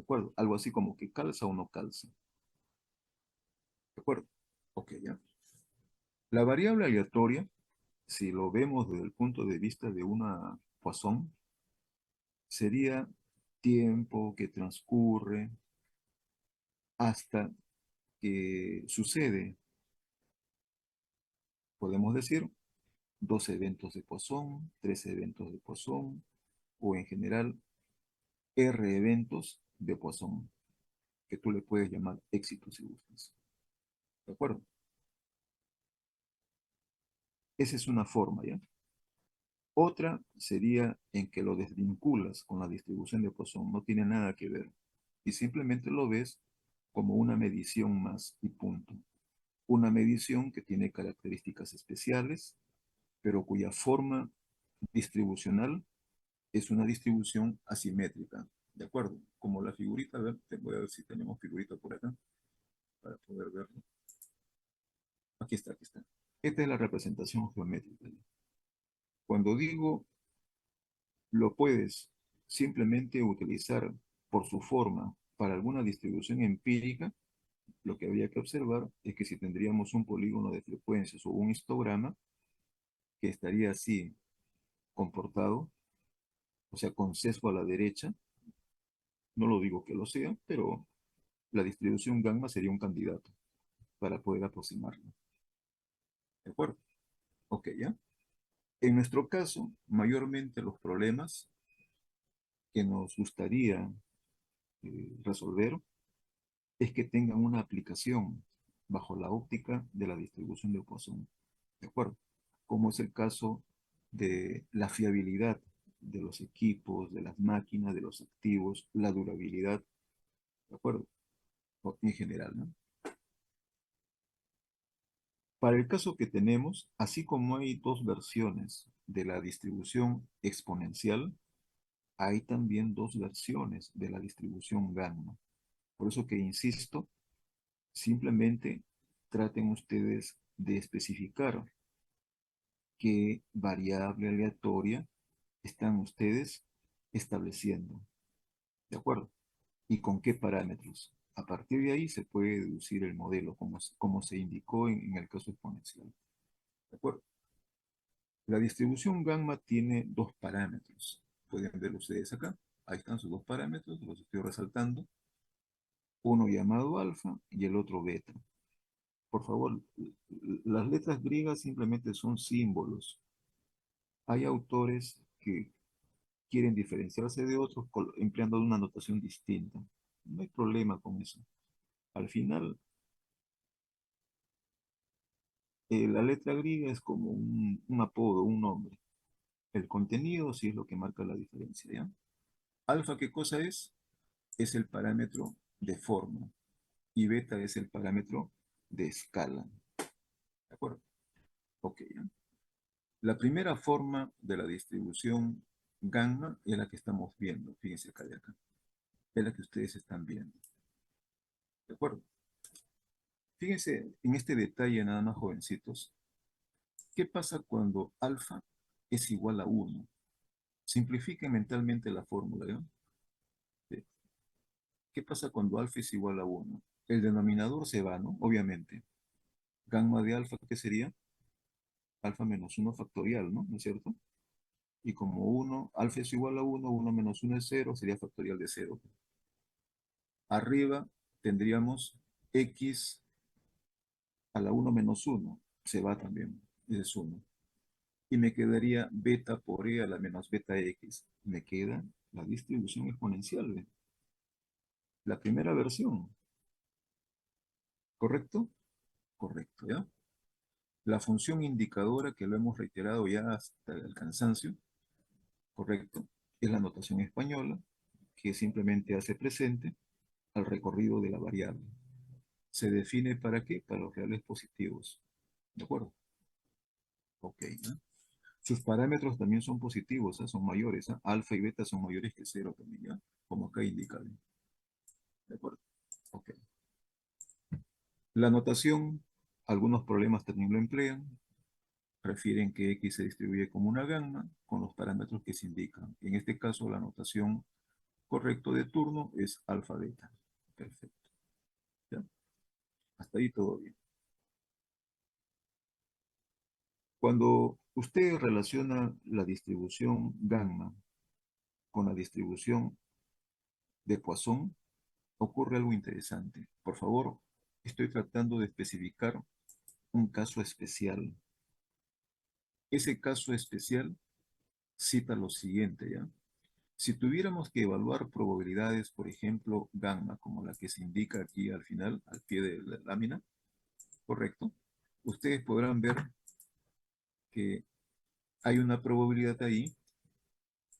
acuerdo? Algo así como que calza o no calza, ¿de acuerdo? Ok, ya. La variable aleatoria, si lo vemos desde el punto de vista de una Poisson, sería tiempo que transcurre hasta que sucede, podemos decir, dos eventos de Poisson, tres eventos de Poisson, o en general R eventos de Poisson, que tú le puedes llamar éxito si gustas. ¿De acuerdo? Esa es una forma, ¿ya? Otra sería en que lo desvinculas con la distribución de Poisson, no tiene nada que ver, y simplemente lo ves como una medición más y punto. Una medición que tiene características especiales, pero cuya forma distribucional es una distribución asimétrica, ¿de acuerdo? Como la figurita, a ver, te voy a ver si tenemos figurita por acá para poder verlo. Aquí está, aquí está. Esta es la representación geométrica. Cuando digo lo puedes simplemente utilizar por su forma para alguna distribución empírica, lo que habría que observar es que si tendríamos un polígono de frecuencias o un histograma que estaría así comportado, o sea, con sesgo a la derecha, no lo digo que lo sea, pero la distribución gamma sería un candidato para poder aproximarlo. ¿De acuerdo? Ok, ¿ya? En nuestro caso, mayormente los problemas que nos gustaría resolver es que tengan una aplicación bajo la óptica de la distribución de Poisson. ¿De acuerdo? Como es el caso de la fiabilidad de los equipos, de las máquinas, de los activos, la durabilidad, ¿de acuerdo? En general, ¿no? Para el caso que tenemos, así como hay dos versiones de la distribución exponencial, hay también dos versiones de la distribución gamma. Por eso que insisto, simplemente traten ustedes de especificar qué variable aleatoria están ustedes estableciendo, ¿de acuerdo? Y con qué parámetros. A partir de ahí se puede deducir el modelo, como se indicó en el caso exponencial, ¿de acuerdo? La distribución gamma tiene dos parámetros. Pueden ver ustedes acá. Ahí están sus dos parámetros, los estoy resaltando. Uno llamado alfa y el otro beta. Por favor, las letras griegas simplemente son símbolos. Hay autores que quieren diferenciarse de otros empleando una notación distinta. No hay problema con eso. Al final, la letra griega es como un apodo, un nombre. El contenido sí es lo que marca la diferencia, ¿ya? Alfa, ¿qué cosa es? Es el parámetro de forma y beta es el parámetro de escala. ¿De acuerdo? Ok, ¿ya? La primera forma de la distribución gamma es la que estamos viendo. Fíjense acá de acá. Es la que ustedes están viendo. ¿De acuerdo? Fíjense en este detalle nada más, jovencitos. ¿Qué pasa cuando alfa es igual a uno? Simplifiquen mentalmente la fórmula, ¿ya? Sí. ¿Qué pasa cuando alfa es igual a uno? El denominador se va, ¿no? Obviamente. Gamma de alfa, ¿qué sería? Alfa menos uno factorial, ¿no? ¿No es cierto? Y como uno, alfa es igual a uno, uno menos uno es cero, sería factorial de cero. Arriba tendríamos x a la uno menos uno, se va también, ese es uno. Y me quedaría beta por e a la menos beta x. Me queda la distribución exponencial, ¿ve? La primera versión, ¿correcto? Correcto, ¿ya? La función indicadora, que lo hemos reiterado ya hasta el cansancio, ¿correcto? Es la notación española, que simplemente hace presente al recorrido de la variable. ¿Se define para qué? Para los reales positivos. ¿De acuerdo? Ok, ¿no? Sus parámetros también son positivos, ¿eh? Son mayores, ¿eh? Alfa y beta son mayores que cero también, ¿ya? Como acá indica. ¿De acuerdo? Ok. La notación, algunos problemas también lo emplean. Refieren que X se distribuye como una gamma con los parámetros que se indican. En este caso, la notación correcto de turno es alfa beta. Perfecto. ¿Ya? Hasta ahí todo bien. Cuando usted relaciona la distribución gamma con la distribución de Poisson, ocurre algo interesante. Por favor, estoy tratando de especificar un caso especial. Ese caso especial cita lo siguiente, ¿ya? Si tuviéramos que evaluar probabilidades, por ejemplo, gamma, como la que se indica aquí al final, al pie de la lámina, correcto, ustedes podrán ver que hay una probabilidad ahí,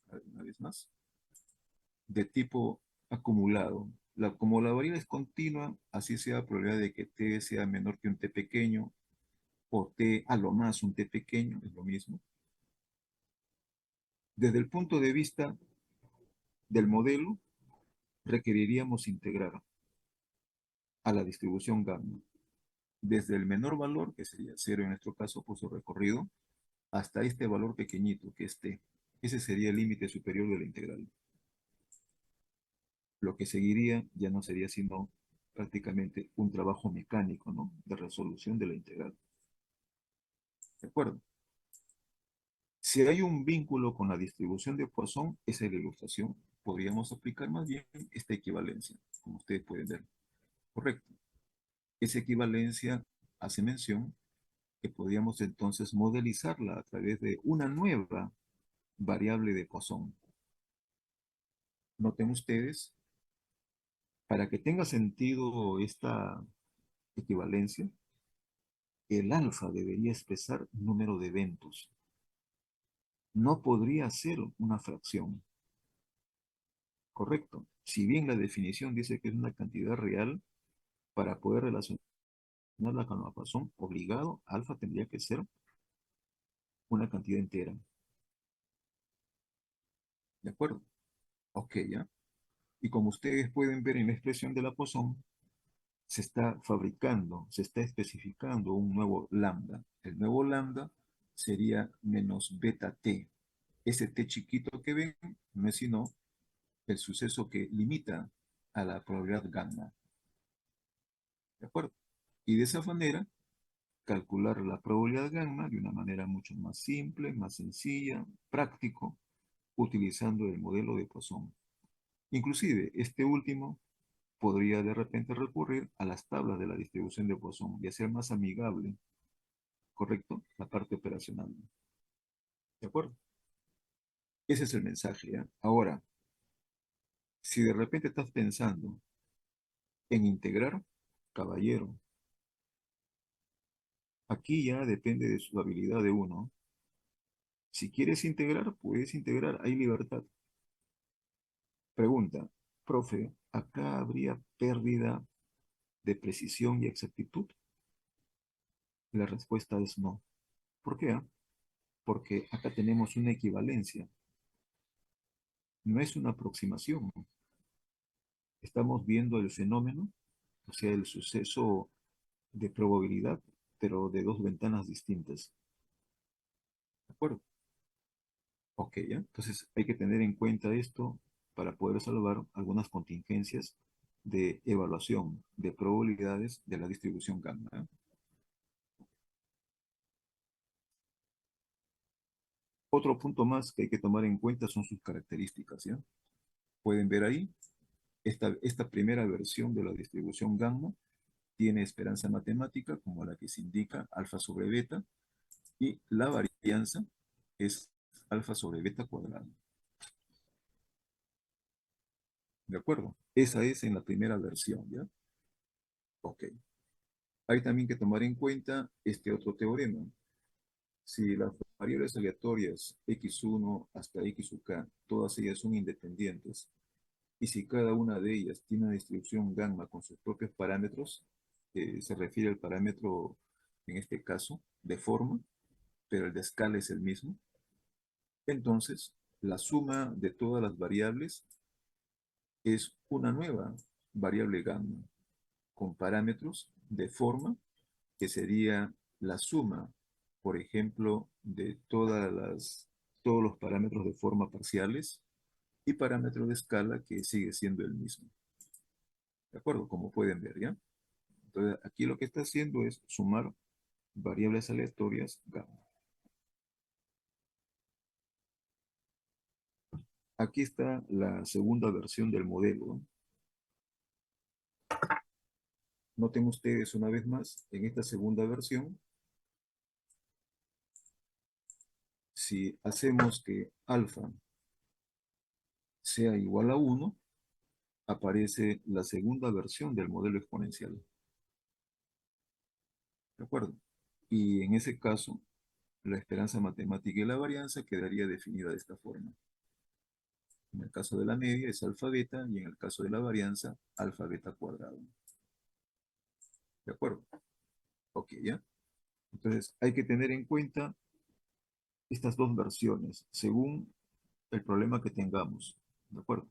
a ver, una vez más, de tipo acumulado. Como la variable es continua, así sea la probabilidad de que t sea menor que un t pequeño, o t a lo más un t pequeño, es lo mismo. Desde el punto de vista del modelo, requeriríamos integrar a la distribución gamma desde el menor valor, que sería cero en nuestro caso por su recorrido, hasta este valor pequeñito, que es t. Ese sería el límite superior de la integral. Lo que seguiría ya no sería sino prácticamente un trabajo mecánico, ¿no? De resolución de la integral. ¿De acuerdo? Si hay un vínculo con la distribución de Poisson, esa es la ilustración. Podríamos aplicar más bien esta equivalencia, como ustedes pueden ver. Correcto. Esa equivalencia hace mención que podríamos entonces modelizarla a través de una nueva variable de Poisson. Noten ustedes, para que tenga sentido esta equivalencia, el alfa debería expresar número de eventos. No podría ser una fracción, ¿correcto? Si bien la definición dice que es una cantidad real, para poder relacionarla con la Poisson, obligado, alfa tendría que ser una cantidad entera. ¿De acuerdo? Ok, ¿ya? Y como ustedes pueden ver en la expresión de la Poisson, se está fabricando, se está especificando un nuevo lambda. El nuevo lambda sería menos beta t. Ese t chiquito que ven no es sino el suceso que limita a la probabilidad gamma. ¿De acuerdo? Y de esa manera, calcular la probabilidad gamma de una manera mucho más simple, más sencilla, práctico, utilizando el modelo de Poisson. Inclusive, este último podría de repente recurrir a las tablas de la distribución de Poisson y hacer más amigable, ¿correcto? La parte operacional. ¿De acuerdo? Ese es el mensaje, ¿ya? Ahora, si de repente estás pensando en integrar, caballero, aquí ya depende de su habilidad de uno. Si quieres integrar, puedes integrar, hay libertad. Pregunta, profe, ¿acá habría pérdida de precisión y exactitud? La respuesta es no. ¿Por qué? Porque acá tenemos una equivalencia, no es una aproximación. Estamos viendo el fenómeno, o sea, el suceso de probabilidad, pero de dos ventanas distintas. ¿De acuerdo? Ok, ¿ya? Entonces hay que tener en cuenta esto para poder salvar algunas contingencias de evaluación de probabilidades de la distribución gamma. ¿Eh? Otro punto más que hay que tomar en cuenta son sus características, ¿ya? Pueden ver ahí, esta primera versión de la distribución gamma tiene esperanza matemática como la que se indica alfa sobre beta y la varianza es alfa sobre beta cuadrado. ¿De acuerdo? Esa es en la primera versión, ¿ya? Ok. Hay también que tomar en cuenta este otro teorema. Si las variables aleatorias x1 hasta x sub k, todas ellas son independientes, y si cada una de ellas tiene una distribución gamma con sus propios parámetros, se refiere al parámetro, en este caso, de forma, pero el de escala es el mismo, entonces la suma de todas las variables es una nueva variable gamma con parámetros de forma que sería la suma, por ejemplo, de todos los parámetros de forma parciales y parámetro de escala que sigue siendo el mismo. ¿De acuerdo? Como pueden ver, ¿ya? Entonces, aquí lo que está haciendo es sumar variables aleatorias gamma. Aquí está la segunda versión del modelo, ¿no? Noten ustedes una vez más, en esta segunda versión, si hacemos que alfa sea igual a 1, aparece la segunda versión del modelo exponencial. ¿De acuerdo? Y en ese caso, la esperanza matemática y la varianza quedaría definida de esta forma. En el caso de la media es alfa beta y en el caso de la varianza, alfa beta cuadrado. ¿De acuerdo? Ok, ¿ya? Entonces, hay que tener en cuenta estas dos versiones según el problema que tengamos. ¿De acuerdo?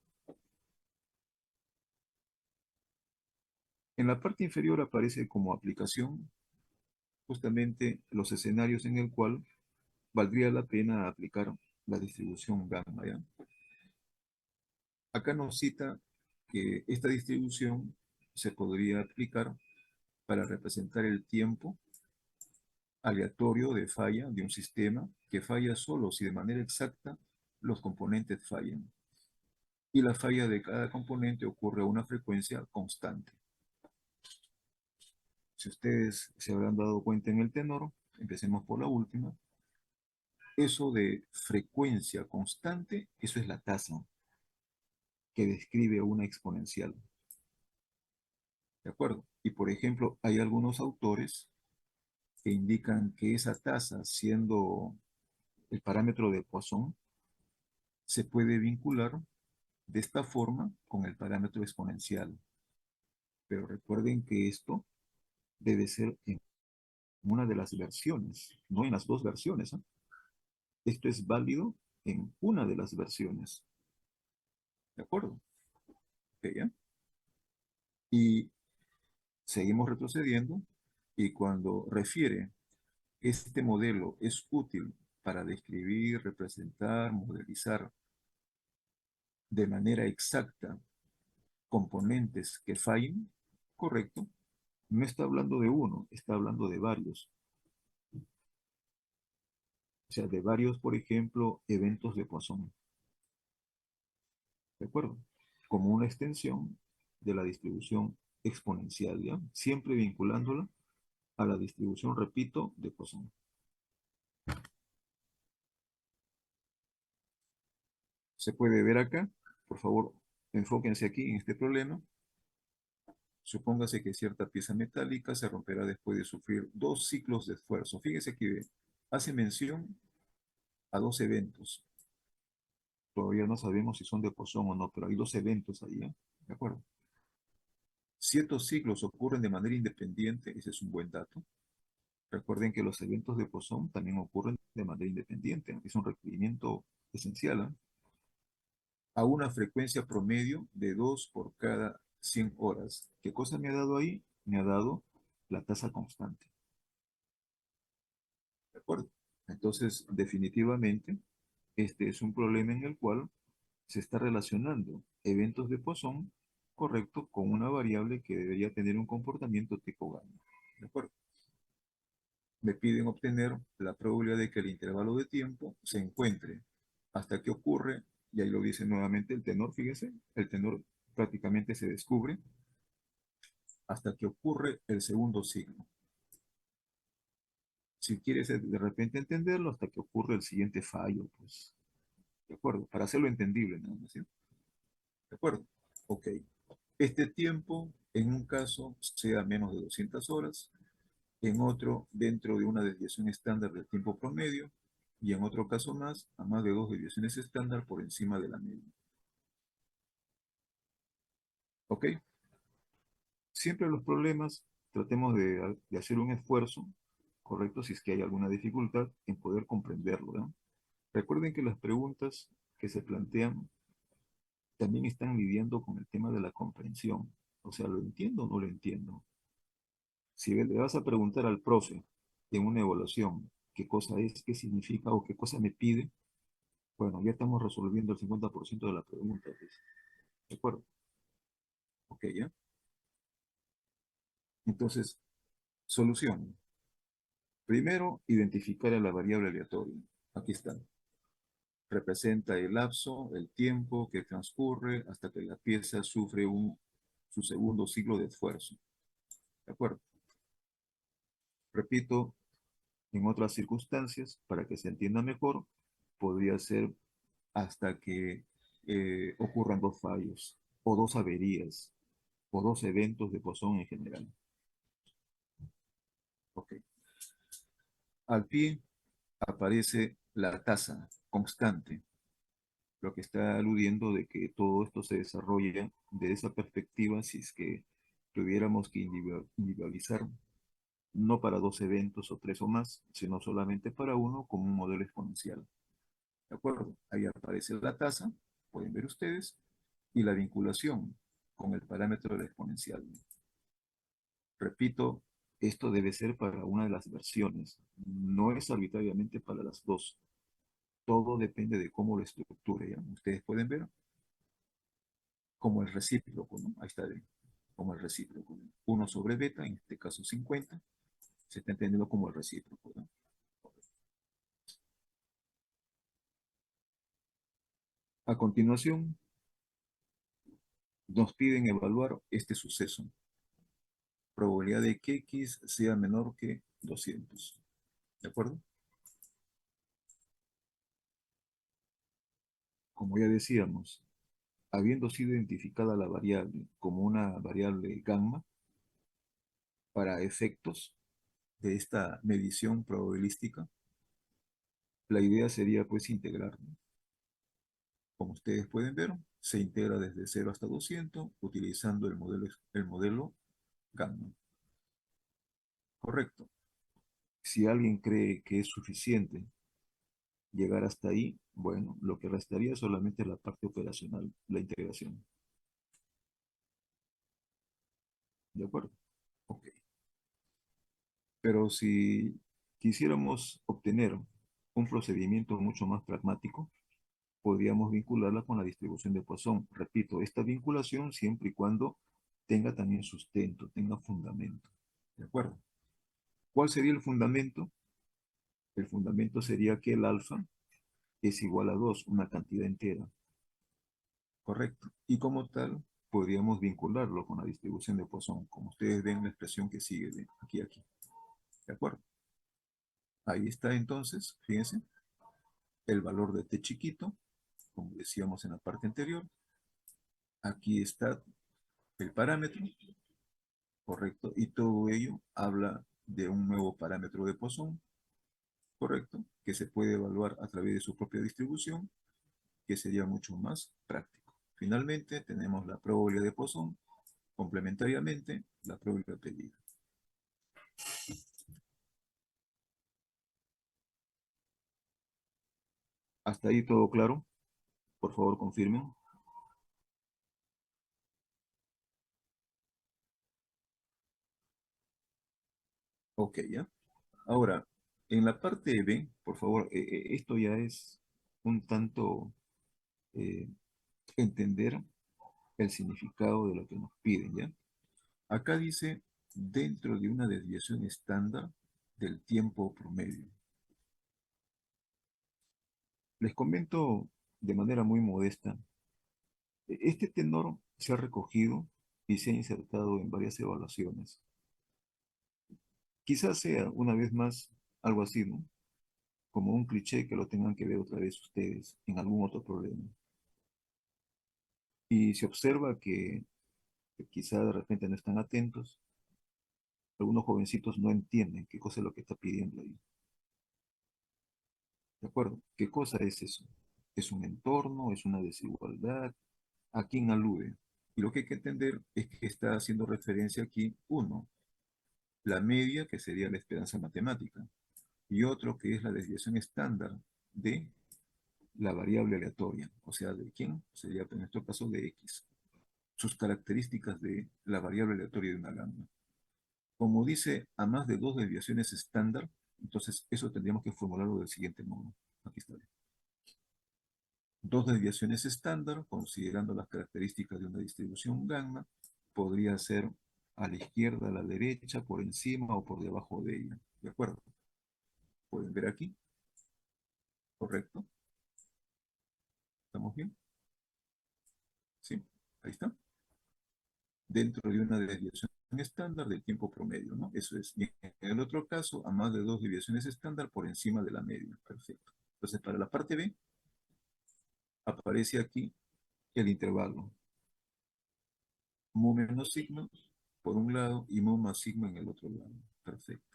En la parte inferior aparece como aplicación justamente los escenarios en el cual valdría la pena aplicar la distribución gamma, ¿ya? Acá nos cita que esta distribución se podría aplicar para representar el tiempo aleatorio de falla de un sistema que falla solo si de manera exacta los componentes fallan. Y la falla de cada componente ocurre a una frecuencia constante. Si ustedes se habrán dado cuenta en el tenor, empecemos por la última, eso de frecuencia constante, eso es la tasa que describe una exponencial. ¿De acuerdo? Y por ejemplo, hay algunos autores que indican que esa tasa, siendo el parámetro de Poisson, se puede vincular de esta forma con el parámetro exponencial. Pero recuerden que esto debe ser en una de las versiones, no en las dos versiones, ¿eh? Esto es válido en una de las versiones. ¿De acuerdo? Ok, ¿ya? Y seguimos retrocediendo y cuando refiere este modelo es útil para describir, representar, modelizar de manera exacta componentes que fallen, correcto, no está hablando de uno, está hablando de varios. O sea, de varios, por ejemplo, eventos de Poisson. ¿De acuerdo? Como una extensión de la distribución exponencial, ¿ya? Siempre vinculándola a la distribución, repito, de Poisson. Se puede ver acá, por favor, enfóquense aquí en este problema. Supóngase que cierta pieza metálica se romperá después de sufrir dos ciclos de esfuerzo. Fíjese que hace mención a dos eventos. Todavía no sabemos si son de Poisson o no, pero hay dos eventos ahí, ¿eh? ¿De acuerdo? Si estos ciclos ocurren de manera independiente, ese es un buen dato. Recuerden que los eventos de Poisson también ocurren de manera independiente. Es un requerimiento esencial, ¿eh? A una frecuencia promedio de 2 por cada 100 horas. ¿Qué cosa me ha dado ahí? Me ha dado la tasa constante. ¿De acuerdo? Entonces, definitivamente, este es un problema en el cual se está relacionando eventos de Poisson, correcto, con una variable que debería tener un comportamiento tipo gamma. ¿De acuerdo? Me piden obtener la probabilidad de que el intervalo de tiempo se encuentre hasta que ocurre, y ahí lo dice nuevamente el tenor, fíjese, el tenor prácticamente se descubre hasta que ocurre el segundo signo. Si quieres de repente entenderlo, hasta que ocurre el siguiente fallo, pues, ¿de acuerdo? Para hacerlo entendible, ¿no? ¿Sí? ¿De acuerdo? Ok. Este tiempo, en un caso, sea menos de 200 horas, en otro dentro de una desviación estándar del tiempo promedio, y en otro caso más, a más de dos desviaciones estándar por encima de la media. ¿Ok? Siempre los problemas, tratemos de hacer un esfuerzo, correcto, si es que hay alguna dificultad en poder comprenderlo, ¿no? Recuerden que las preguntas que se plantean también están lidiando con el tema de la comprensión. O sea, ¿lo entiendo o no lo entiendo? Si le vas a preguntar al profe en una evaluación qué cosa es, qué significa o qué cosa me pide, Bueno, ya estamos resolviendo el 50% de la pregunta, pues. ¿De acuerdo? Ok, ya. Entonces, solución. Primero, identificar a la variable aleatoria. Aquí está. Representa el lapso, el tiempo que transcurre hasta que la pieza sufre su segundo ciclo de esfuerzo. ¿De acuerdo? Repito, en otras circunstancias, para que se entienda mejor, podría ser hasta que ocurran dos fallos, o dos averías, o dos eventos de Poisson en general. Ok. Al pie aparece la tasa constante, lo que está aludiendo de que todo esto se desarrolla de esa perspectiva si es que tuviéramos que individualizar no para dos eventos o tres o más, sino solamente para uno como un modelo exponencial. ¿De acuerdo? Ahí aparece la tasa, pueden ver ustedes, y la vinculación con el parámetro del exponencial. Repito, esto debe ser para una de las versiones, no es arbitrariamente para las dos. Todo depende de cómo lo estructure. ¿Ya? Ustedes pueden ver como el recíproco, ¿no? Ahí está, como el recíproco. Uno sobre beta, en este caso 50, se está entendiendo como el recíproco. ¿No? A continuación, nos piden evaluar este suceso. Probabilidad de que X sea menor que 200. ¿De acuerdo? Como ya decíamos, habiendo sido identificada la variable como una variable gamma para efectos de esta medición probabilística, la idea sería pues integrar. ¿No? Como ustedes pueden ver, se integra desde 0 hasta 200 utilizando el modelo gamma. Correcto. Si alguien cree que es suficiente llegar hasta ahí, bueno, lo que restaría es solamente la parte operacional, la integración. ¿De acuerdo? Ok. Pero si quisiéramos obtener un procedimiento mucho más pragmático, podríamos vincularla con la distribución de Poisson. Repito, esta vinculación siempre y cuando tenga también sustento, tenga fundamento. ¿De acuerdo? ¿Cuál sería el fundamento? El fundamento sería que el alfa es igual a 2, una cantidad entera. Correcto. Y como tal, podríamos vincularlo con la distribución de Poisson, como ustedes ven la expresión que sigue de aquí a aquí. ¿De acuerdo? Ahí está entonces, fíjense, el valor de t chiquito, como decíamos en la parte anterior. Aquí está el parámetro, correcto, y todo ello habla de un nuevo parámetro de Poisson, correcto, que se puede evaluar a través de su propia distribución, que sería mucho más práctico. Finalmente, tenemos la probabilidad de Poisson, complementariamente, la probabilidad pedida. ¿Hasta ahí todo claro? Por favor, confirmen. Ok, ya. Ahora, en la parte B, por favor, esto ya es un tanto eh, entender el significado de lo que nos piden, ¿ya? Acá dice dentro de una desviación estándar del tiempo promedio. Les comento de manera muy modesta, este tenor se ha recogido y se ha insertado en varias evaluaciones. Quizás sea, una vez más, algo así, ¿no? Como un cliché que lo tengan que ver otra vez ustedes en algún otro problema. Y se observa que quizá de repente no están atentos, algunos jovencitos no entienden qué cosa es lo que está pidiendo ahí. ¿De acuerdo? ¿Qué cosa es eso? ¿Es un entorno? ¿Es una desigualdad? ¿A quién alude? Y lo que hay que entender es que está haciendo referencia aquí, uno, la media, que sería la esperanza matemática, y otro que es la desviación estándar de la variable aleatoria, o sea, ¿de quién? Sería en nuestro caso de X. Sus características de la variable aleatoria de una lambda. Como dice a más de dos desviaciones estándar, entonces eso tendríamos que formularlo del siguiente modo. Aquí está. Dos desviaciones estándar, considerando las características de una distribución gamma, podría ser a la izquierda, a la derecha, por encima o por debajo de ella. ¿De acuerdo? Pueden ver aquí, ¿correcto? ¿Estamos bien? Sí, ahí está. Dentro de una desviación estándar del tiempo promedio, ¿no? Eso es. Y en el otro caso, a más de dos desviaciones estándar por encima de la media. Perfecto. Entonces, para la parte B, aparece aquí el intervalo. Mu menos sigma por un lado y mu más sigma en el otro lado. Perfecto.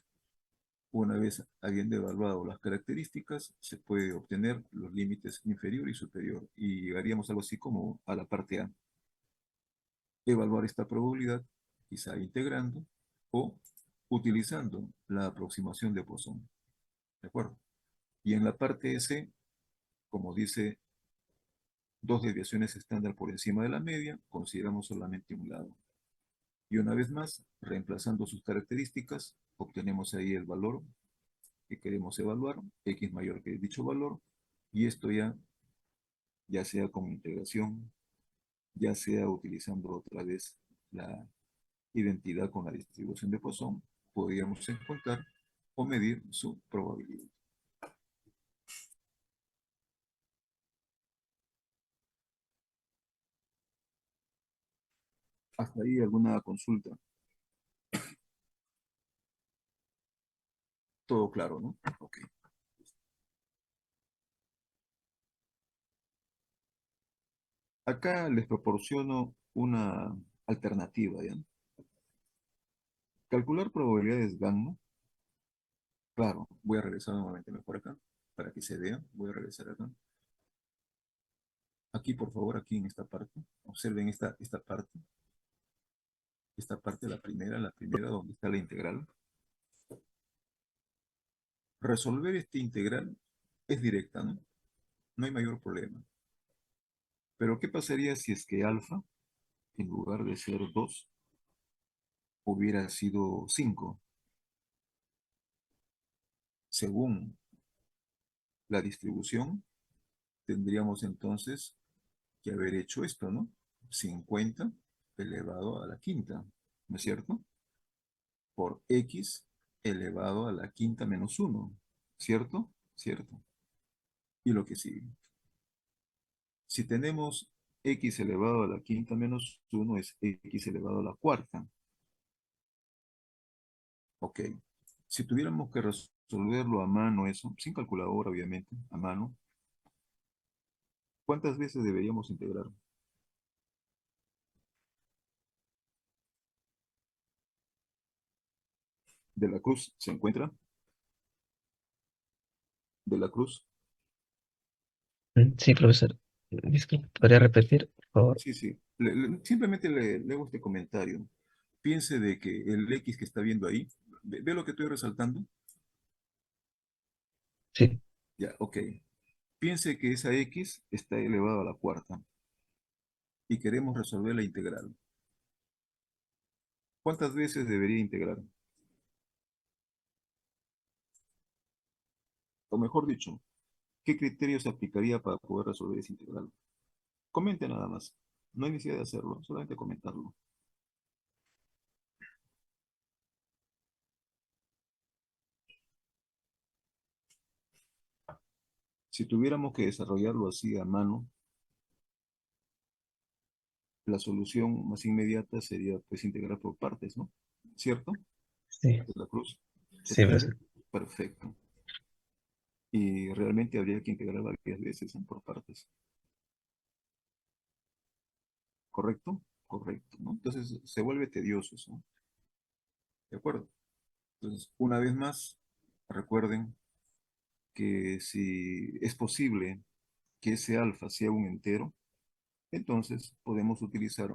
Una vez habiendo evaluado las características, se puede obtener los límites inferior y superior. Y llegaríamos algo así como a la parte A. Evaluar esta probabilidad, quizá integrando o utilizando la aproximación de Poisson. ¿De acuerdo? Y en la parte S, como dice, dos desviaciones estándar por encima de la media, consideramos solamente un lado. Y una vez más, reemplazando sus características, obtenemos ahí el valor que queremos evaluar, x mayor que dicho valor, y esto ya sea con integración, ya sea utilizando otra vez la identidad con la distribución de Poisson, podríamos encontrar o medir su probabilidad. Hasta ahí alguna consulta. Todo claro, ¿no? Ok. Acá les proporciono una alternativa, ¿ya? Calcular probabilidades gamma. Claro, voy a regresar nuevamente mejor acá, para que se vea. Voy a regresar acá. Aquí, por favor, aquí en esta parte. Observen esta parte, la primera donde está la integral. Resolver esta integral es directa, ¿no? No hay mayor problema. Pero ¿qué pasaría si es que alfa, en lugar de ser 2 hubiera sido 5? Según la distribución, tendríamos entonces que haber hecho esto, ¿no? 50 elevado a la quinta, ¿no es cierto? Por x elevado a la quinta menos uno, ¿cierto? Cierto. Y lo que sigue. Si tenemos x elevado a la quinta menos uno es x elevado a la cuarta. Ok. Si tuviéramos que resolverlo a mano eso, sin calculadora obviamente, a mano, ¿cuántas veces deberíamos integrar? De la Cruz, ¿se encuentra? De la Cruz. Sí, profesor. Disculpe, ¿podría repetir, por favor? Sí, sí. Simplemente le hago este comentario. Piense de que el X que está viendo ahí, ve lo que estoy resaltando. Sí, Ya, ok. Piense que esa X está elevada a la cuarta y queremos resolver la integral. ¿Cuántas veces debería integrar? O mejor dicho, ¿qué criterios se aplicaría para poder resolver esa integral? Comente nada más. No hay necesidad de hacerlo, solamente comentarlo. Si tuviéramos que desarrollarlo así a mano, la solución más inmediata sería pues integrar por partes, ¿no? ¿Cierto? sí, De la Cruz. ¿Se sí, entiende? profesor. Perfecto. Y realmente habría que integrar varias veces, ¿no? Por partes. ¿Correcto? Correcto, ¿no? Entonces se vuelve tedioso eso, ¿no? ¿De acuerdo? Entonces, una vez más, recuerden que si es posible que ese alfa sea un entero, entonces podemos utilizar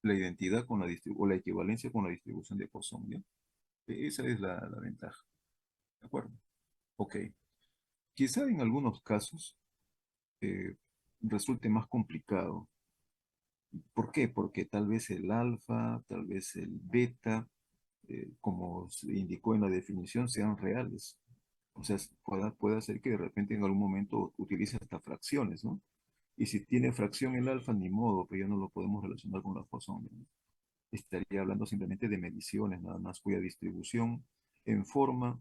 la identidad con o la equivalencia con la distribución de Poisson, ¿ya? Esa es la ventaja, ¿de acuerdo? Ok. Quizá en algunos casos eh, resulte más complicado. ¿Por qué? Porque tal vez el alfa, tal vez el beta, como se indicó en la definición, sean reales. O sea, puede ser que de repente en algún momento utilice hasta fracciones, ¿no? Y si tiene fracción el alfa, ni modo, pero ya no lo podemos relacionar con la Poisson, ¿no? Estaría hablando simplemente de mediciones, nada más, cuya distribución en forma,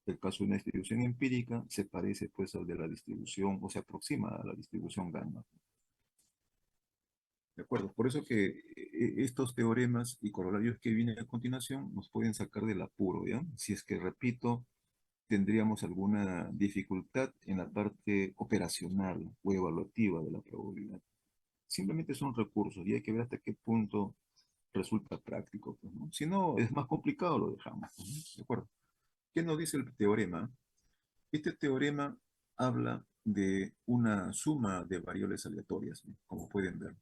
el caso de una distribución empírica, se parece pues al de la distribución, o se aproxima a la distribución gamma. ¿De acuerdo? Por eso que estos teoremas y corolarios que vienen a continuación nos pueden sacar del apuro, ¿ya? Si es que, repito, tendríamos alguna dificultad en la parte operacional o evaluativa de la probabilidad. Simplemente son recursos y hay que ver hasta qué punto resulta práctico, pues, ¿no? Si no, es más complicado, lo dejamos, pues, ¿no? ¿De acuerdo? ¿Qué nos dice el teorema? Este teorema habla de una suma de variables aleatorias, ¿no? Como pueden ver.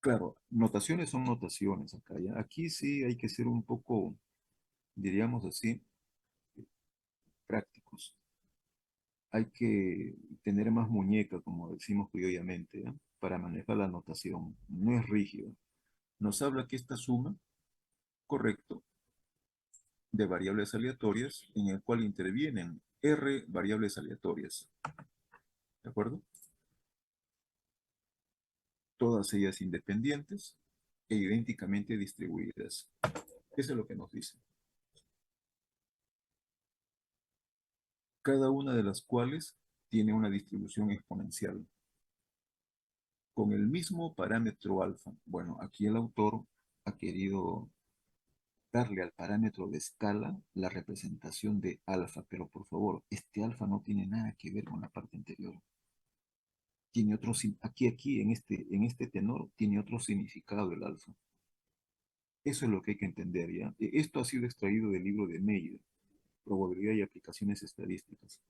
Claro, notaciones son notaciones acá, ¿ya? Aquí sí hay que ser un poco, diríamos así, prácticos. Hay que tener más muñeca, como decimos criollanamente, ¿ya? Para manejar la notación. No es rígido. Nos habla que esta suma, correcto, de variables aleatorias, en el cual intervienen R variables aleatorias. ¿De acuerdo? Todas ellas independientes e idénticamente distribuidas. Eso es lo que nos dice. Cada una de las cuales tiene una distribución exponencial con el mismo parámetro alfa. Bueno, aquí el autor ha querido darle al parámetro de escala la representación de alfa, pero por favor, este alfa no tiene nada que ver con la parte anterior. Tiene otro, aquí en este tenor, tiene otro significado el alfa. Eso es lo que hay que entender, ¿ya? Esto ha sido extraído del libro de Meyer, Probabilidad y Aplicaciones Estadísticas.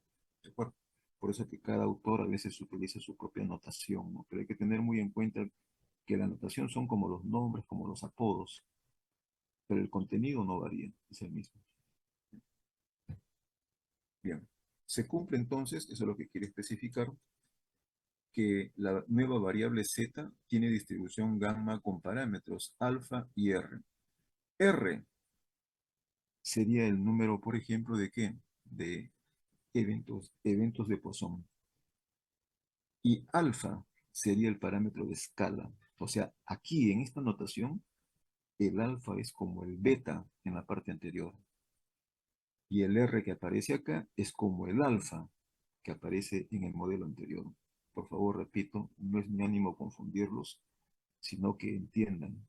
¿De acuerdo? Por eso que cada autor a veces utiliza su propia notación, ¿no? Pero hay que tener muy en cuenta que la notación son como los nombres, como los apodos, pero el contenido no varía, es el mismo. Bien, se cumple entonces, eso es lo que quiere especificar, que la nueva variable z tiene distribución gamma con parámetros alfa y r. R sería el número, por ejemplo, ¿de qué? De eventos de Poisson. Y alfa sería el parámetro de escala. O sea, aquí en esta notación, el alfa es como el beta en la parte anterior. Y el R que aparece acá es como el alfa que aparece en el modelo anterior. Por favor, repito, no es mi ánimo confundirlos, sino que entiendan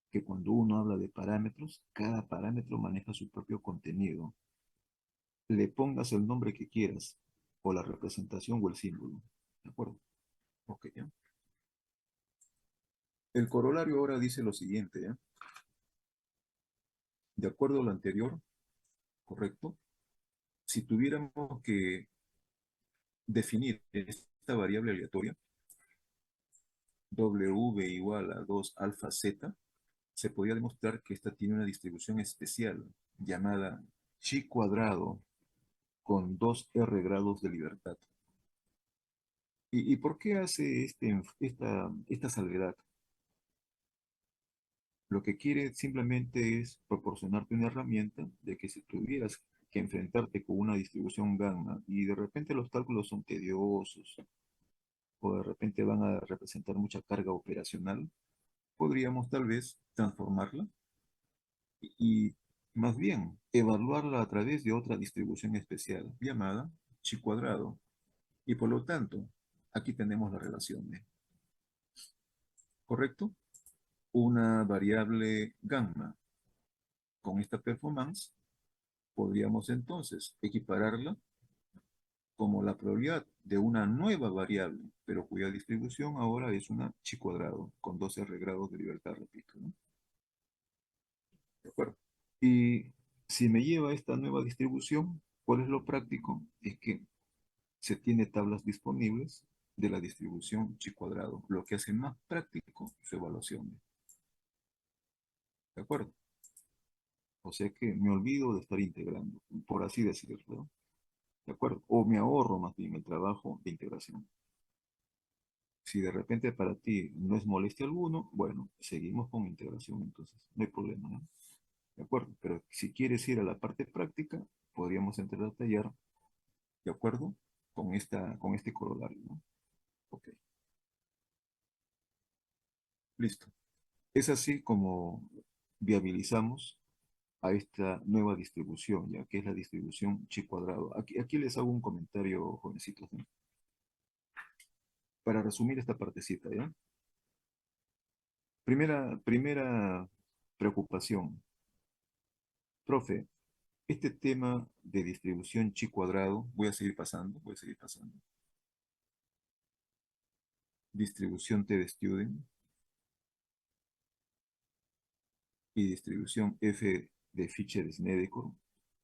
que cuando uno habla de parámetros, cada parámetro maneja su propio contenido. Le pongas el nombre que quieras, o la representación o el símbolo. ¿De acuerdo? Ok, ¿ya? El corolario ahora dice lo siguiente, ¿ya? De acuerdo a lo anterior, correcto, si tuviéramos que definir esta variable aleatoria, W igual a 2 alfa z, se podría demostrar que esta tiene una distribución especial llamada chi cuadrado con 2r grados de libertad. ¿Y por qué hace esta salvedad? Lo que quiere simplemente es proporcionarte una herramienta de que si tuvieras que enfrentarte con una distribución gamma y de repente los cálculos son tediosos o de repente van a representar mucha carga operacional, podríamos tal vez transformarla y más bien evaluarla a través de otra distribución especial llamada chi cuadrado. Y por lo tanto, aquí tenemos la relación de, ¿correcto? Una variable gamma con esta performance, podríamos entonces equipararla como la probabilidad de una nueva variable, pero cuya distribución ahora es una chi cuadrado, con 12 grados de libertad, repito, ¿no? ¿De acuerdo? Y si me lleva a esta nueva distribución, ¿cuál es lo práctico? Es que se tiene tablas disponibles de la distribución chi cuadrado, lo que hace más práctico su evaluación. ¿De acuerdo? O sea que me olvido de estar integrando, por así decirlo, ¿no? ¿De acuerdo? O me ahorro más bien el trabajo de integración. Si de repente para ti no es molestia alguno, bueno, seguimos con integración entonces, no hay problema, ¿no? ¿de acuerdo? Pero si quieres ir a la parte práctica, podríamos entrar a tallar, ¿de acuerdo? Con este corolario, ¿no? Ok, listo. Es así como viabilizamos a esta nueva distribución, ya que es la distribución chi cuadrado. Aquí les hago un comentario, jovencitos, ¿no? Para resumir esta partecita, ¿ya? Primera preocupación. Profe, este tema de distribución chi cuadrado, voy a seguir pasando. Distribución T de student y distribución F de Fischer-Snedekor.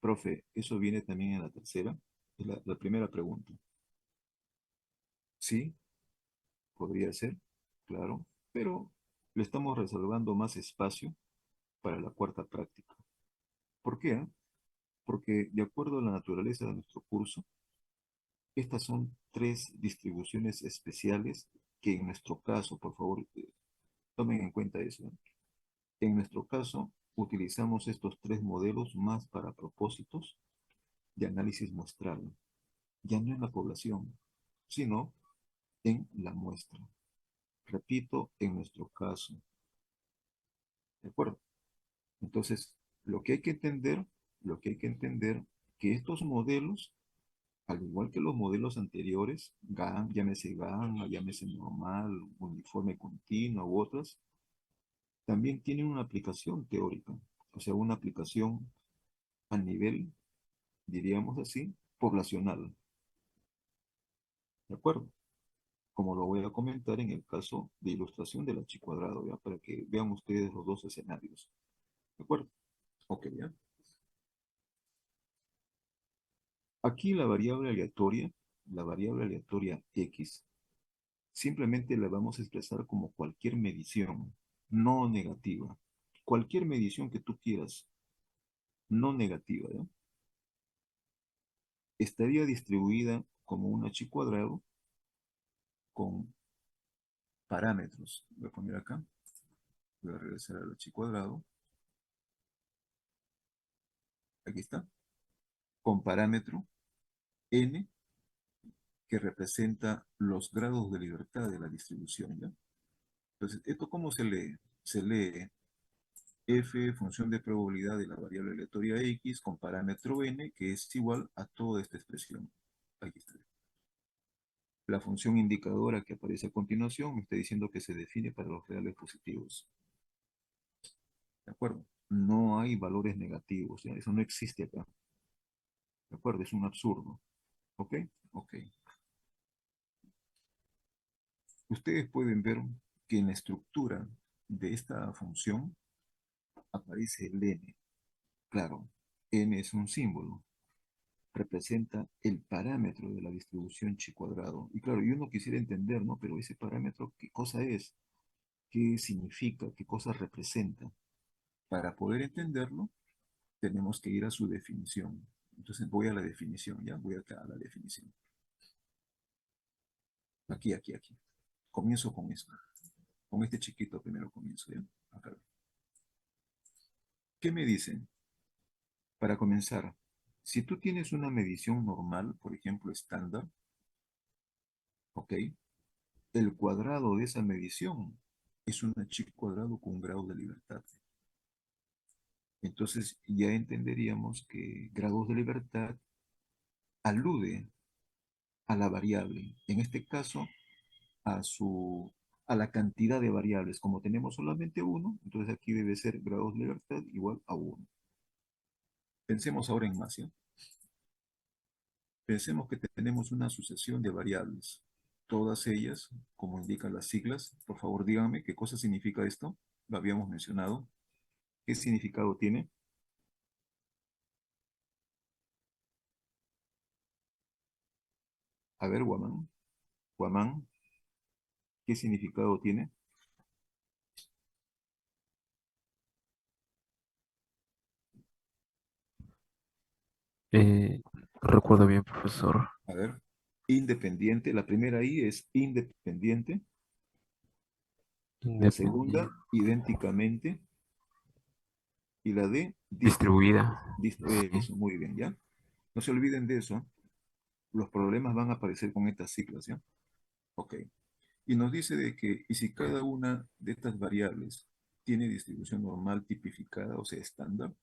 Profe, ¿eso viene también en la tercera? Es la primera pregunta. Sí, podría ser, claro, pero le estamos reservando más espacio para la cuarta práctica. ¿Por qué? Porque de acuerdo a la naturaleza de nuestro curso, estas son tres distribuciones especiales que en nuestro caso, por favor, tomen en cuenta eso, ¿eh? En nuestro caso, utilizamos estos tres modelos más para propósitos de análisis muestral, ya no en la población, sino en la muestra. Repito, en nuestro caso, ¿de acuerdo? Entonces, lo que hay que entender, lo que hay que entender, que estos modelos, al igual que los modelos anteriores, llámese gamma, llámese normal, uniforme continuo u otras, también tienen una aplicación teórica, o sea, una aplicación a nivel, diríamos así, poblacional, ¿de acuerdo? Como lo voy a comentar en el caso de ilustración del H cuadrado, ¿ya? Para que vean ustedes los dos escenarios, ¿de acuerdo? Ok, ¿ya? Aquí la variable aleatoria X, simplemente la vamos a expresar como cualquier medición no negativa. Cualquier medición que tú quieras, no negativa, ¿ya? Estaría distribuida como un H cuadrado con parámetros. Voy a poner acá, voy a regresar al H cuadrado. Aquí está, con parámetro n, que representa los grados de libertad de la distribución, ¿ya? Entonces, ¿esto cómo se lee? Se lee f, función de probabilidad de la variable aleatoria x, con parámetro n, que es igual a toda esta expresión. Aquí está. La función indicadora que aparece a continuación me está diciendo que se define para los reales positivos. ¿De acuerdo? No hay valores negativos, ¿ya? Eso no existe acá. ¿De acuerdo? Es un absurdo. ¿Ok? Ok. Ustedes pueden ver que en la estructura de esta función aparece el n. Claro, n es un símbolo, representa el parámetro de la distribución chi cuadrado. Y claro, yo no quisiera entender, ¿no? Pero ese parámetro, ¿qué cosa es? ¿Qué significa? ¿Qué cosa representa? Para poder entenderlo, tenemos que ir a su definición. Entonces voy a la definición, ¿ya? Voy acá a la definición. Aquí. Comienzo con esto. Con este chiquito primero comienzo, ¿ya? Acá. ¿Qué me dicen? Para comenzar, si tú tienes una medición normal, por ejemplo, estándar, ¿ok? El cuadrado de esa medición es un chi cuadrado con un grado de libertad. Entonces ya entenderíamos que grados de libertad alude a la variable, en este caso a a la cantidad de variables. Como tenemos solamente uno, entonces aquí debe ser grados de libertad igual a uno. Pensemos ahora en más, ¿ya? Pensemos que tenemos una sucesión de variables, todas ellas, como indican las siglas. Por favor, díganme qué cosa significa esto. Lo habíamos mencionado. ¿Qué significado tiene? A ver, Guamán. Guamán, ¿qué significado tiene? No recuerdo bien, profesor. A ver, independiente. La primera I es independiente. La segunda, Independiente. idénticamente. Y la D, distribuida. Distribuida. Sí. Eso, muy bien, ¿ya? No se olviden de eso. Los problemas van a aparecer con estas siglas, ¿ya? Ok. Y nos dice de que, y si cada una de estas variables tiene distribución normal tipificada, o sea, estándar,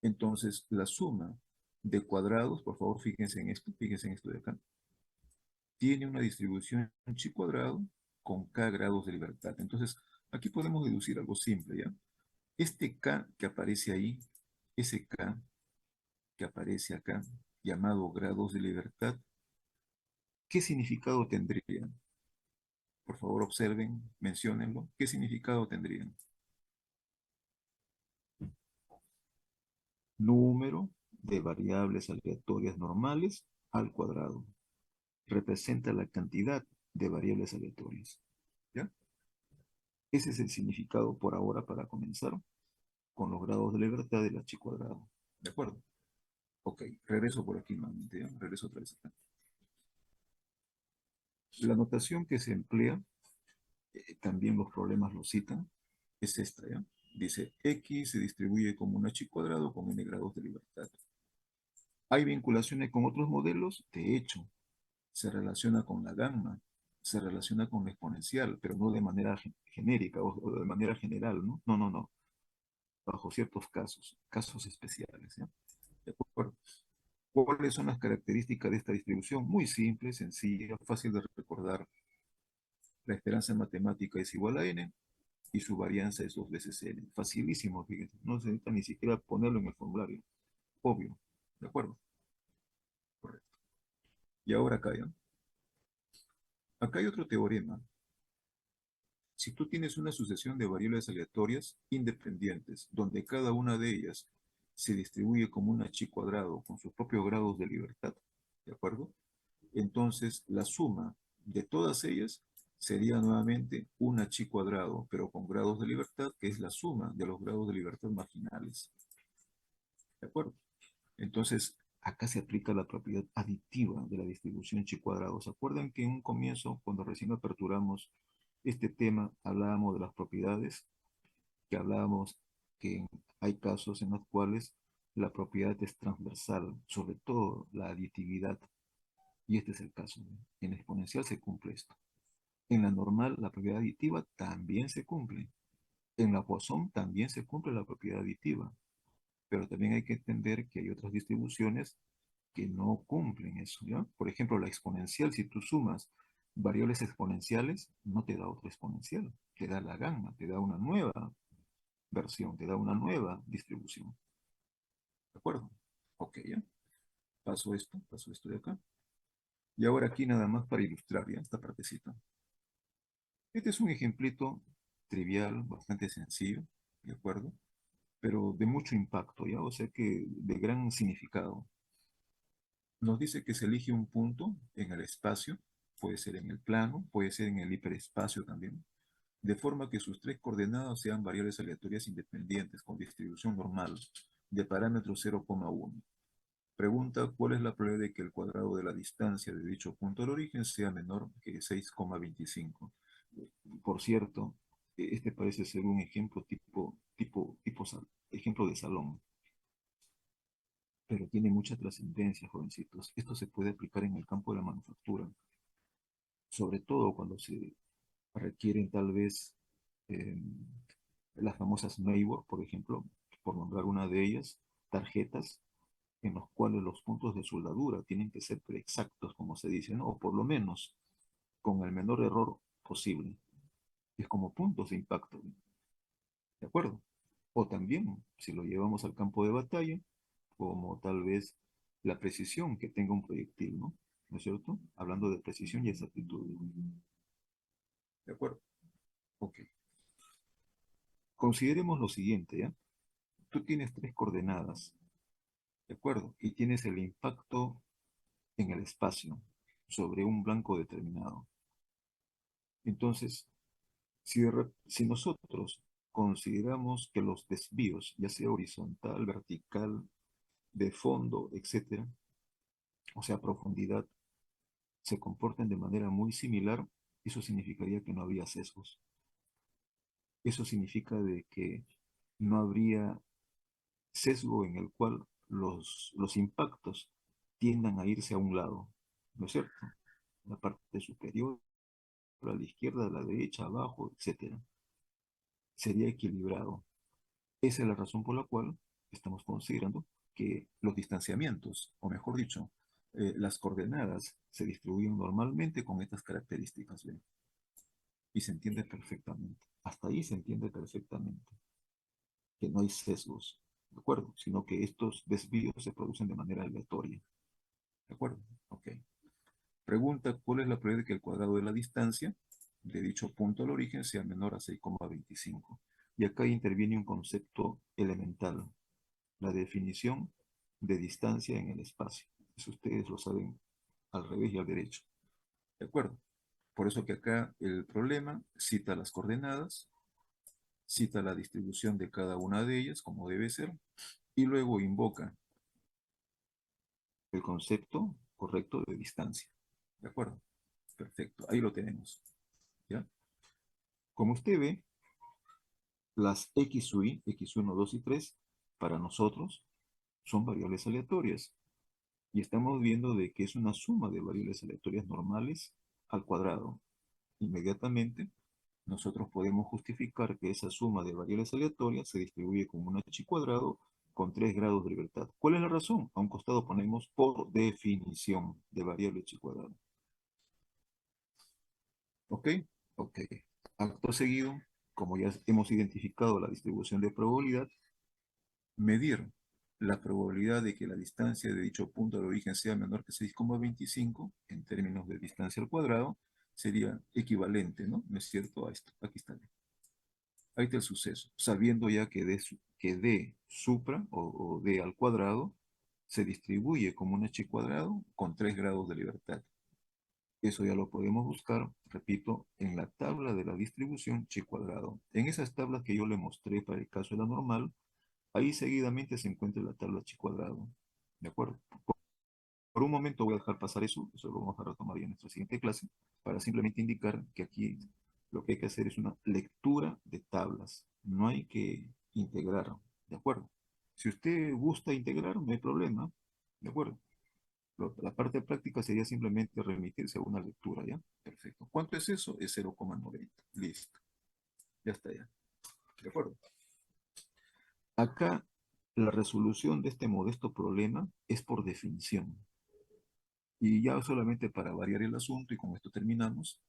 entonces la suma de cuadrados, por favor, fíjense en esto de acá, tiene una distribución chi cuadrado con k grados de libertad. Entonces, aquí podemos deducir algo simple, ¿ya? Este k que aparece ahí, ese k que aparece acá, llamado grados de libertad, ¿qué significado tendría? Por favor, observen, menciónenlo. ¿Qué significado tendrían? Número de variables aleatorias normales al cuadrado. Representa la cantidad de variables aleatorias. ¿Ya? Ese es el significado por ahora para comenzar con los grados de libertad del h cuadrado. ¿De acuerdo? Ok, regreso por aquí nuevamente. ¿Ya? Regreso otra vez acá. La notación que se emplea, también los problemas lo citan, es esta, ¿ya? Dice, X se distribuye como un h cuadrado con n grados de libertad. ¿Hay vinculaciones con otros modelos? De hecho, se relaciona con la gamma, se relaciona con la exponencial, pero no de manera genérica o de manera general, ¿no? No, no, no. Bajo ciertos casos, casos especiales, ¿ya? ¿De acuerdo? ¿Cuáles son las características de esta distribución? Muy simple, sencilla, fácil de recordar. La esperanza matemática es igual a n y su varianza es 2 veces n. Facilísimo, fíjense. No se necesita ni siquiera ponerlo en el formulario. Obvio. ¿De acuerdo? Correcto. Y ahora acá, ¿ya? Acá hay otro teorema. Si tú tienes una sucesión de variables aleatorias independientes, donde cada una de ellas se distribuye como un h cuadrado con sus propios grados de libertad, ¿de acuerdo? Entonces, la suma de todas ellas sería nuevamente un h cuadrado, pero con grados de libertad, que es la suma de los grados de libertad marginales. ¿De acuerdo? Entonces, acá se aplica la propiedad aditiva de la distribución chi cuadrado. ¿Se acuerdan que en un comienzo, cuando recién aperturamos este tema, hablábamos de las propiedades, que hablábamos que hay casos en los cuales la propiedad es transversal, sobre todo la aditividad, y este es el caso. En exponencial se cumple esto. En la normal, la propiedad aditiva también se cumple. En la Poisson también se cumple la propiedad aditiva, pero también hay que entender que hay otras distribuciones que no cumplen eso, ¿ya? Por ejemplo, la exponencial, si tú sumas variables exponenciales, no te da otra exponencial, te da la gamma, te da una nueva versión, te da una nueva distribución. ¿De acuerdo? Ok, ya. Paso esto de acá. Y ahora aquí nada más para ilustrar ya esta partecita. Este es un ejemplito trivial, bastante sencillo, ¿de acuerdo? Pero de mucho impacto, ¿ya? O sea que de gran significado. Nos dice que se elige un punto en el espacio, puede ser en el plano, puede ser en el hiperespacio también, de forma que sus tres coordenadas sean variables aleatorias independientes con distribución normal de parámetro 0,1. Pregunta cuál es la probabilidad de que el cuadrado de la distancia de dicho punto al origen sea menor que 6,25. Por cierto, este parece ser un ejemplo ejemplo de salón, pero tiene mucha trascendencia, jovencitos. Esto se puede aplicar en el campo de la manufactura, sobre todo cuando se requieren tal vez eh, las famosas Maybor, por ejemplo, por nombrar una de ellas, tarjetas en los cuales los puntos de soldadura tienen que ser exactos, como se dice, ¿no? O por lo menos con el menor error posible. Es como puntos de impacto, ¿de acuerdo? O también, si lo llevamos al campo de batalla, como tal vez la precisión que tenga un proyectil, ¿no? ¿No es cierto? Hablando de precisión y exactitud. ¿De acuerdo? Ok. Consideremos lo siguiente, ¿ya? Tú tienes tres coordenadas, ¿de acuerdo? Y tienes el impacto en el espacio sobre un blanco determinado. Entonces, si nosotros consideramos que los desvíos, ya sea horizontal, vertical, de fondo, etcétera, o sea, profundidad, se comportan de manera muy similar, eso significaría que no habría sesgos. Eso significa de que no habría sesgo en el cual los impactos tiendan a irse a un lado, ¿no es cierto? La parte superior, a la izquierda, a la derecha, abajo, etcétera. Sería equilibrado. Esa es la razón por la cual estamos considerando que los distanciamientos, o mejor dicho, las coordenadas se distribuyen normalmente con estas características, ¿ven? Y se entiende perfectamente. Hasta ahí se entiende perfectamente que no hay sesgos, ¿de acuerdo? Sino que estos desvíos se producen de manera aleatoria, ¿de acuerdo? Ok. Pregunta, ¿cuál es la probabilidad de que el cuadrado de la distancia de dicho punto al origen sea menor a 6,25? Y acá interviene un concepto elemental, la definición de distancia en el espacio. Eso ustedes lo saben al revés y al derecho. ¿De acuerdo? Por eso que acá el problema cita las coordenadas, cita la distribución de cada una de ellas, como debe ser, y luego invoca el concepto correcto de distancia. ¿De acuerdo? Perfecto. Ahí lo tenemos. ¿Ya? Como usted ve, las x sub i, x1, 2 y 3, para nosotros son variables aleatorias. Y estamos viendo de que es una suma de variables aleatorias normales al cuadrado. Inmediatamente, nosotros podemos justificar que esa suma de variables aleatorias se distribuye como un h cuadrado con 3 grados de libertad. ¿Cuál es la razón? A un costado ponemos por definición de variable h cuadrado. ¿Ok? Ok. Acto seguido, como ya hemos identificado la distribución de probabilidad, medir la probabilidad de que la distancia de dicho punto de origen sea menor que 6,25 en términos de distancia al cuadrado sería equivalente, ¿no? ¿No es cierto? A esto. Aquí está. Ahí está el suceso. Sabiendo ya que D supra o D al cuadrado se distribuye como un h cuadrado con 3 grados de libertad. Eso ya lo podemos buscar, repito, en la tabla de la distribución chi cuadrado. En esas tablas que yo le mostré para el caso de la normal, ahí seguidamente se encuentra la tabla chi cuadrado. ¿De acuerdo? Por un momento voy a dejar pasar eso lo vamos a retomar ya en nuestra siguiente clase, para simplemente indicar que aquí lo que hay que hacer es una lectura de tablas. No hay que integrar, ¿de acuerdo? Si usted gusta integrar, no hay problema, ¿de acuerdo? La parte práctica sería simplemente remitirse a una lectura, ¿ya? Perfecto. ¿Cuánto es eso? Es 0,90. Listo. Ya está ya. ¿De acuerdo? Acá la resolución de este modesto problema es por definición. Y ya solamente para variar el asunto, y con esto terminamos,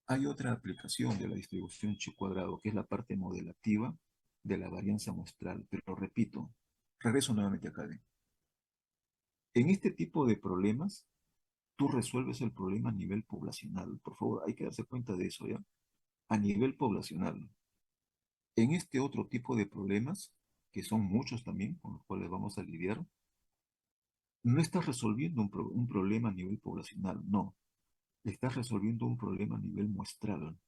hay otra aplicación de la distribución chi cuadrado, que es la parte modelativa de la varianza muestral. Pero repito, regreso nuevamente acá. En este tipo de problemas, tú resuelves el problema a nivel poblacional. Por favor, hay que darse cuenta de eso, ¿ya? A nivel poblacional. En este otro tipo de problemas, que son muchos también, con los cuales vamos a lidiar, no estás resolviendo un problema a nivel poblacional, no. Estás resolviendo un problema a nivel muestral.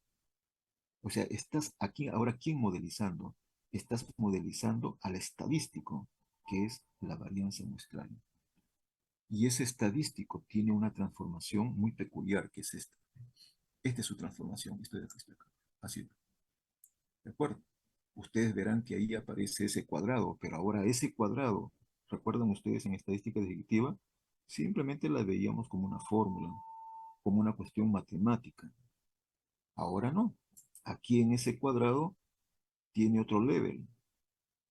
O sea, estás aquí ahora, ¿quién modelizando? Estás modelizando al estadístico, que es la varianza muestral. Y ese estadístico tiene una transformación muy peculiar, que es esta. Esta es su transformación, esto de aquí está acá. Así, ¿de acuerdo? Ustedes verán que ahí aparece ese cuadrado, pero ahora ese cuadrado, ¿recuerdan ustedes en estadística descriptiva? Simplemente la veíamos como una fórmula, como una cuestión matemática. Ahora no. Aquí en ese cuadrado tiene otro level.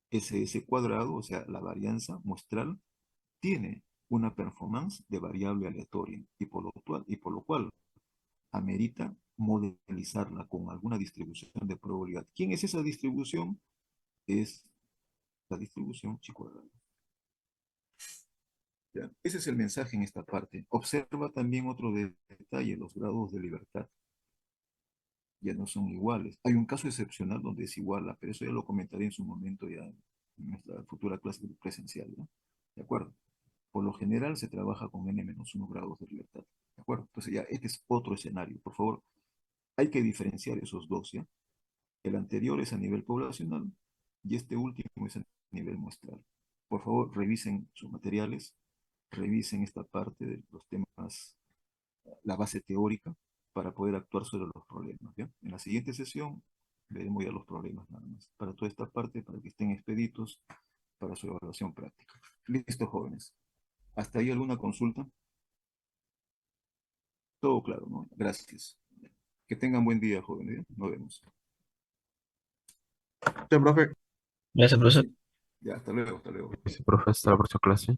Ese cuadrado, o sea, la varianza muestral, tiene una performance de variable aleatoria y por lo cual amerita modelizarla con alguna distribución de probabilidad. ¿Quién es esa distribución? Es la distribución chi cuadrado. ¿Ya? Ese es el mensaje en esta parte. Observa también otro detalle, los grados de libertad ya no son iguales. Hay un caso excepcional donde es igual, pero eso ya lo comentaré en su momento ya en nuestra futura clase presencial, ¿no? ¿De acuerdo? Por lo general se trabaja con n-1 grados de libertad. ¿De acuerdo? Entonces ya este es otro escenario. Por favor, hay que diferenciar esos dos, ¿ya? El anterior es a nivel poblacional y este último es a nivel muestral. Por favor, revisen sus materiales, revisen esta parte de los temas, la base teórica, para poder actuar sobre los problemas, ¿ya? En la siguiente sesión veremos ya los problemas nada más. Para toda esta parte, para que estén expeditos, para su evaluación práctica. Listo, jóvenes. ¿Hasta ahí alguna consulta? Todo claro, ¿no? Gracias. Que tengan buen día, jóvenes. Nos vemos. Sí, profe. Gracias, profesor. Ya, hasta luego, hasta luego. Sí, profe, hasta la próxima clase.